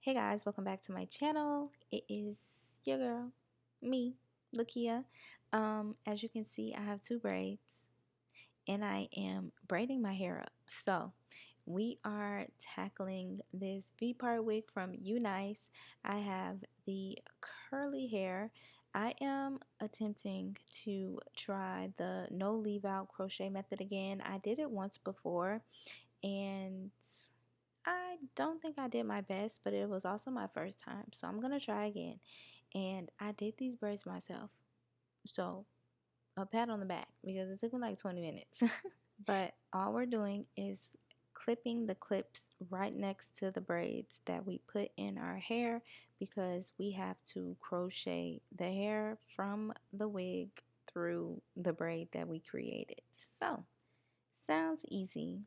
Hey guys, welcome back to my channel. It is your girl, me, Lakia. As you can see, I have two braids and I am braiding my hair up. So we are tackling this Vpart wig from UNice. I have the curly hair. I am attempting to try the no leave out crochet method again. I did it once before and I don't think I did my best, but it was also my first time. So I'm going to try again. And I did these braids myself. So a pat on the back because it took me like 20 minutes. But all we're doing is clipping the clips right next to the braids that we put in our hair because we have to crochet the hair from the wig through the braid that we created. So sounds easy.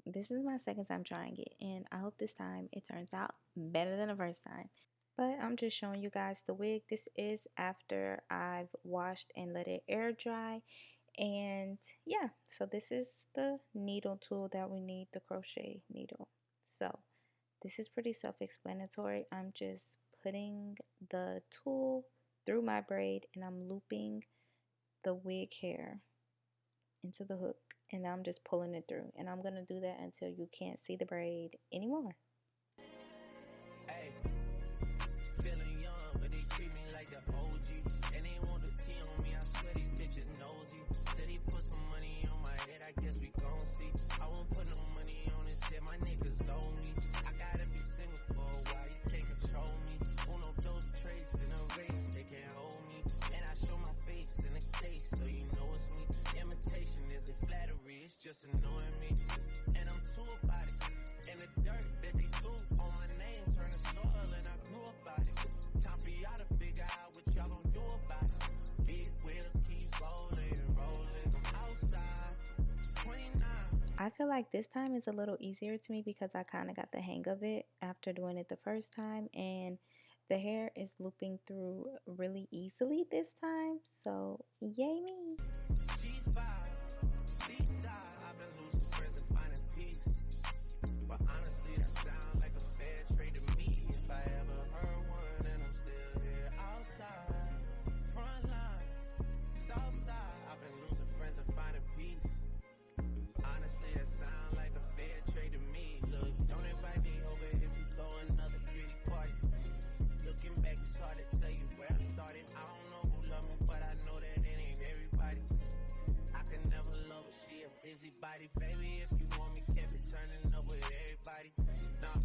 This is my second time trying it, and I hope this time it turns out better than the first time. But I'm just showing you guys the wig. This is after I've washed and let it air dry. And yeah, so this is the needle tool that we need, the crochet needle. So this is pretty self-explanatory. I'm just putting the tool through my braid and I'm looping the wig hair into the hook, and now I'm just pulling it through, and I'm gonna do that until you can't see the braid anymore. Hey, feeling young, but they treat me like the OG, and they want the T on me. I swear these bitches nosy. Said he put some money on my head, I guess we gon' see. I won't put no money on this shit, my niggas owe me. I gotta be single for a while, you can't control me. Uno those traits in a race, they can't hold me. And I show my face in the case, so you know it's me. Imitation isn't flattery, it's just annoying me. And I'm too about it. And the dirt that they threw on my name turned to soil, and I grew about it. Time for y'all to figure out what y'all gon' do about it. Big wheels keep rolling, rolling. I'm outside, 29. I feel like this time is a little easier to me because I kind of got the hang of it after doing it the first time, and the hair is looping through really easily this time, so yay me. G5, seaside, I've been losing friends and finding peace. But honestly, that sounds like a fair trade to me. If I ever heard one, and I'm still here outside. Front line, south side, I've been losing friends and finding peace. Honestly, that sounds like a fair trade to me. Look, don't invite me over if you throw another pretty party. Looking back, it's hard to tell you where I started. I don't know who loved me, but I know that it ain't everybody. I can never love her, she a busybody. Baby, if you want me, can't be turning up with everybody. Nah,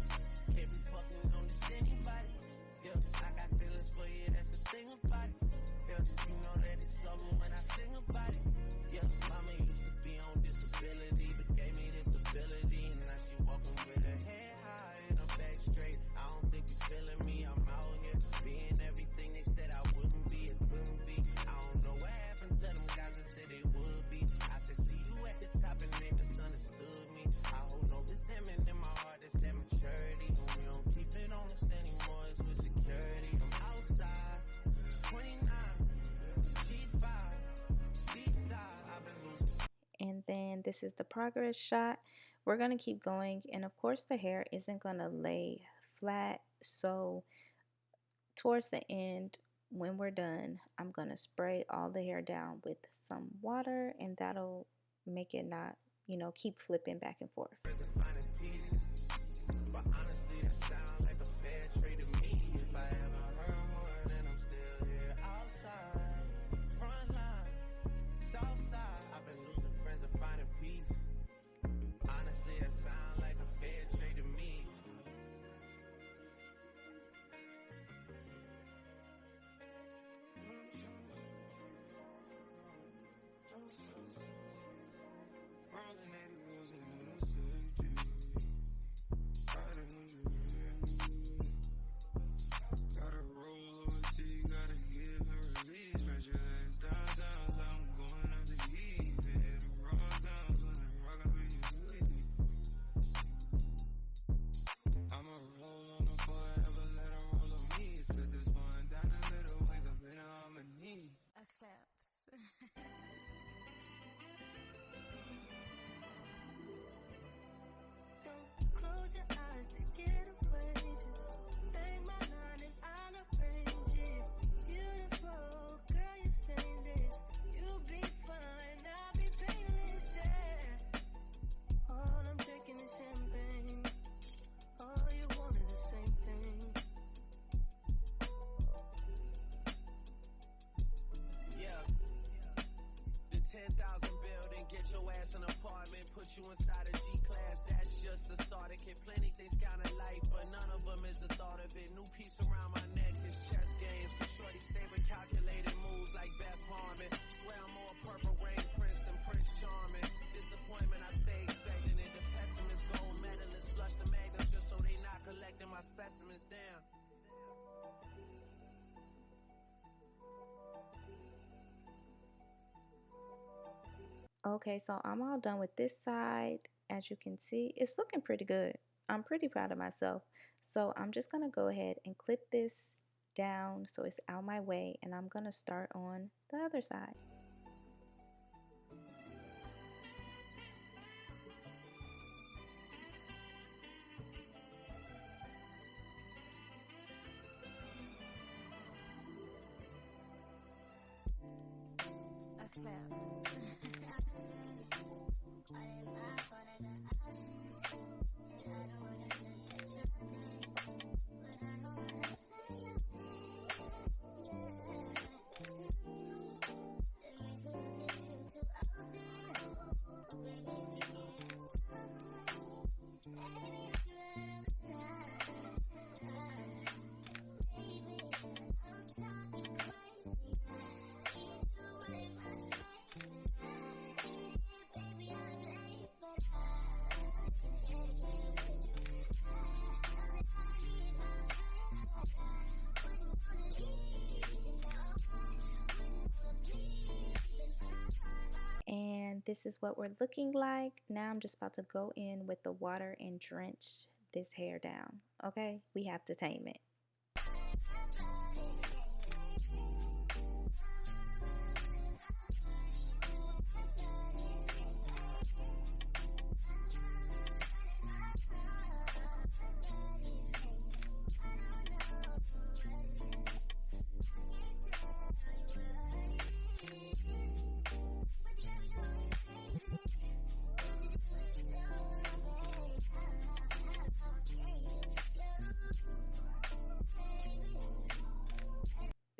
can't be fucking on this anybody. Yeah, I got feelings for you, that's the thing about it. Yeah, you know that it's something when I sing about it. Yeah, mama used to be on disability, but gave me this ability. And now she walking with her head high and her back straight. I don't think you feeling me, I'm out here being everything they said I wouldn't be, it couldn't be. I don't know what happened to them guys that said they would be. I said, see you at the top and they misunderstood me. I hold no resentment in my heart, that's that maturity. And we don't keep it on us anymore, it's with security. I'm outside, 29, G5, seaside, I've been losing. And then this is the progress shot. We're going to keep going, and of course the hair isn't going to lay flat, so towards the end when we're done, I'm going to spray all the hair down with some water, and that'll make it not, keep flipping back and forth. But honestly, that sounds like a fair trade to me. If I ever heard one, and I'm still here outside. Front line, south side, I've been losing friends and finding peace. Honestly, that sounds like a fair trade to me. Gotta roll OT, gotta give her release. Pressure less downtown, so I'm going out to eat. Hit the raw sounds when I rock up in your city. I'ma roll on the forever, let her roll on me. Split this one down the middle, wake up in harmony. Eclipse. Don't close your eyes to get away. put you inside a G-class, that's just a starter kit. Plenty things count in life, but none of them is the thought of it. New piece around my neck is chess games. Shorty stay with calculated moves like Beth Harmon. Swear I'm more Purple Rain Prince than Prince Charming. Disappointment I stay expecting it. The pessimist gold medalists flush the magnets just so they not collecting my specimens down. Okay, so I'm all done with this side. As you can see, it's looking pretty good. I'm pretty proud of myself. So I'm just going to go ahead and clip this down so it's out my way, and I'm going to start on the other side. A claps. And this is what we're looking like. Now I'm just about to go in with the water and drench this hair down. Okay, we have to tame it.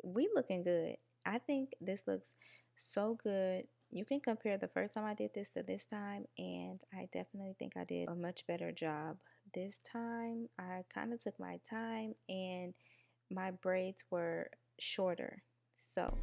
We looking good. I think this looks so good. You can compare the first time I did this to this time, and I definitely think I did a much better job. This time I kind of took my time and my braids were shorter. So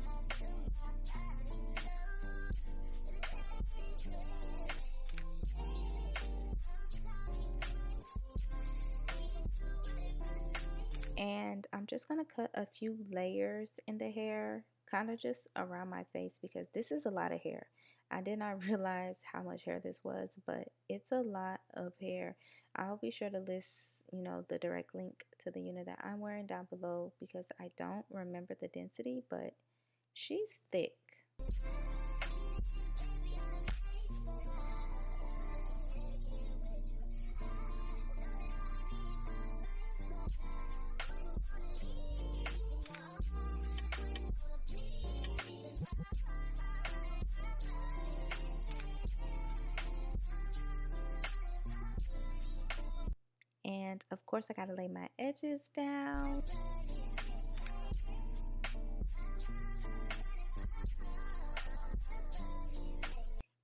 and I'm just going to cut a few layers in the hair, kind of just around my face, because this is a lot of hair. I did not realize how much hair this was, but it's a lot of hair. I'll be sure to list, the direct link to the unit that I'm wearing down below, because I don't remember the density, but she's thick. And of course I gotta lay my edges down.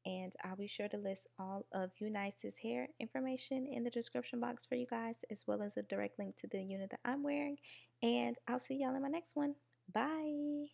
And I'll be sure to list all of UNice's hair information in the description box for you guys, as well as a direct link to the unit that I'm wearing. And I'll see y'all in my next one. Bye.